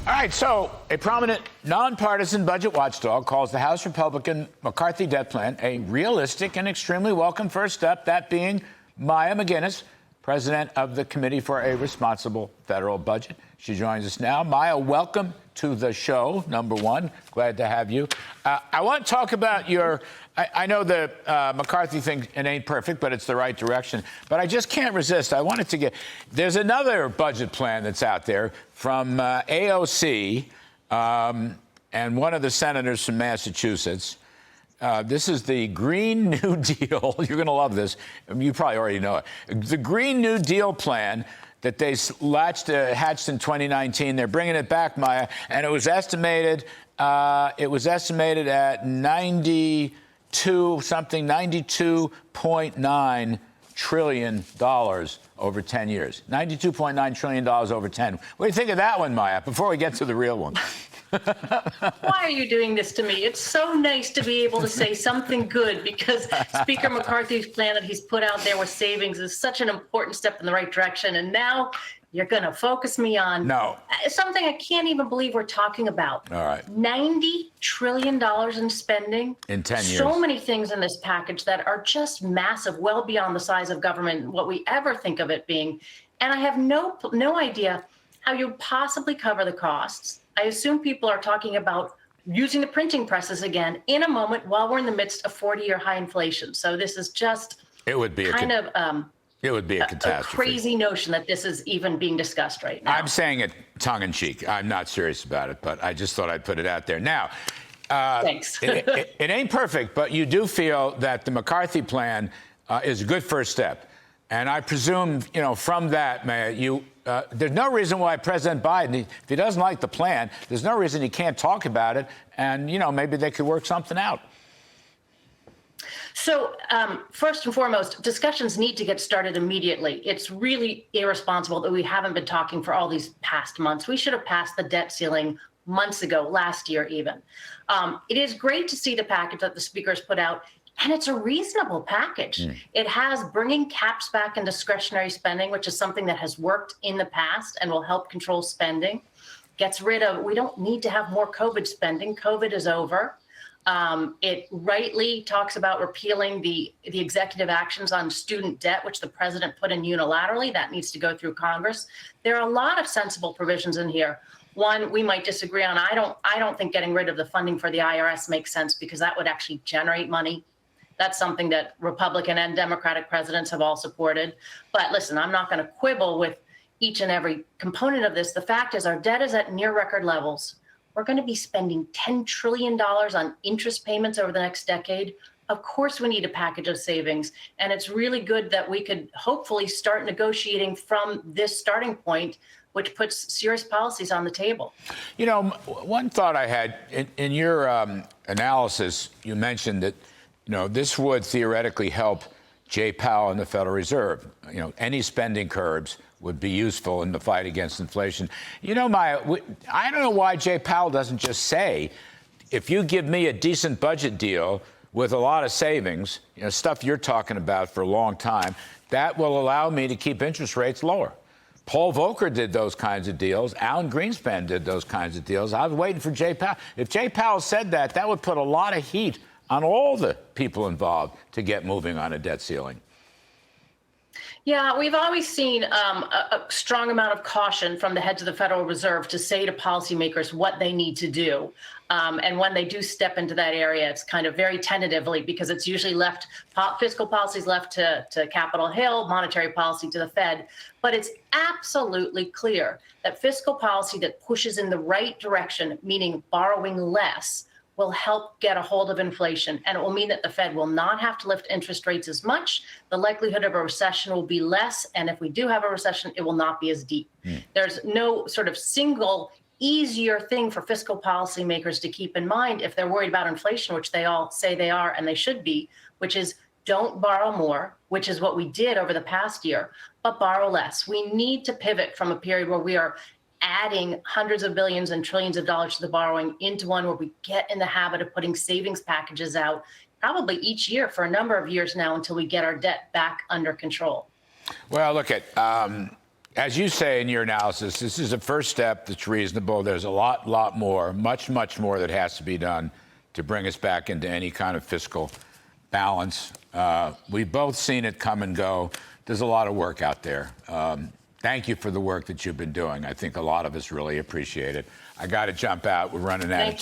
All right, so a prominent nonpartisan budget watchdog calls the House Republican McCarthy debt plan a realistic and extremely welcome first step, that being Maya MacGuineas, president of the Committee for a Responsible Federal Budget. She joins us now. Maya, welcome to the show, number one. Glad to have you. I want to talk about your, I know the McCarthy thing, it ain't perfect, but it's the right direction. But I just can't resist. I wanted to get, there's another budget plan that's out there from AOC and one of the senators from Massachusetts. This is the Green New Deal. You're going to love this. You probably already know it. The Green New Deal plan that they hatched in 2019. They're bringing it back, Maya, and it was estimated at 92.9 trillion dollars over 10 years. $92.9 trillion over 10. What do you think of that one, Maya, before we get to the real one? Why are you doing this to me? It's so nice to be able to say something good, because Speaker McCarthy's plan that he's put out there with savings is such an important step in the right direction. And now you're going to focus me on something I can't even believe we're talking about. All right. $90 trillion in spending. In 10 years. So many things in this package that are just massive, well beyond the size of government, what we ever think of it being. And I have no idea how you possibly cover the costs. I assume people are talking about using the printing presses again in a moment while we're in the midst of 40-year high inflation. So this is just it would be kind of it would be a catastrophe. A crazy notion that this is even being discussed right now. I'm saying it tongue-in-cheek. I'm not serious about it, but I just thought I'd put it out there. Now, thanks. it ain't perfect, but you do feel that the McCarthy plan is a good first step. And I presume, from that, Mayor, there's no reason why President Biden, if he doesn't like the plan, there's no reason he can't talk about it. And, maybe they could work something out. So first and foremost, discussions need to get started immediately. It's really irresponsible that we haven't been talking for all these past months. We should have passed the debt ceiling months ago, last year even. It is great to see the package that the Speaker has put out. And it's a reasonable package. It has bringing caps back in discretionary spending, which is something that has worked in the past and will help control spending. Gets rid of, we don't need to have more COVID spending. COVID is over. It rightly talks about repealing the executive actions on student debt, which the president put in unilaterally. That needs to go through Congress. There are a lot of sensible provisions in here. One we might disagree on. I don't think getting rid of the funding for the IRS makes sense, because that would actually generate money. That's something that Republican and Democratic presidents have all supported. But listen, I'm not going to quibble with each and every component of this. The fact is our debt is at near record levels. We're going to be spending $10 trillion on interest payments over the next decade. Of course, we need a package of savings. And it's really good that we could hopefully start negotiating from this starting point, which puts serious policies on the table. One thought I had in your analysis, you mentioned that this would theoretically help Jay Powell and the Federal Reserve. Any spending curbs would be useful in the fight against inflation. Maya, I don't know why Jay Powell doesn't just say, if you give me a decent budget deal with a lot of savings, stuff you're talking about for a long time, that will allow me to keep interest rates lower. Paul Volcker did those kinds of deals. Alan Greenspan did those kinds of deals. I was waiting for Jay Powell. If Jay Powell said that, that would put a lot of heat on all the people involved to get moving on a debt ceiling. Yeah, we've always seen a strong amount of caution from the heads of the Federal Reserve to say to policymakers what they need to do. And when they do step into that area, it's kind of very tentatively, because it's usually left, fiscal policies left to Capitol Hill, monetary policy to the Fed. But it's absolutely clear that fiscal policy that pushes in the right direction, meaning borrowing less, will help get a hold of inflation. And it will mean that the Fed will not have to lift interest rates as much. The likelihood of a recession will be less. And if we do have a recession, it will not be as deep. There's no sort of single easier thing for fiscal policymakers to keep in mind if they're worried about inflation, which they all say they are and they should be, which is don't borrow more, which is what we did over the past year, but borrow less. We need to pivot from a period where we are adding hundreds of billions and trillions of dollars to the borrowing into one where we get in the habit of putting savings packages out probably each year for a number of years now until we get our debt back under control. Well, look at as you say in your analysis, this is a first step that's reasonable. There's a lot more, much more that has to be done to bring us back into any kind of fiscal balance. We've both seen it come and go. There's a lot of work out there. Thank you for the work that you've been doing. I think a lot of us really appreciate it. I got to jump out. We're running out of time.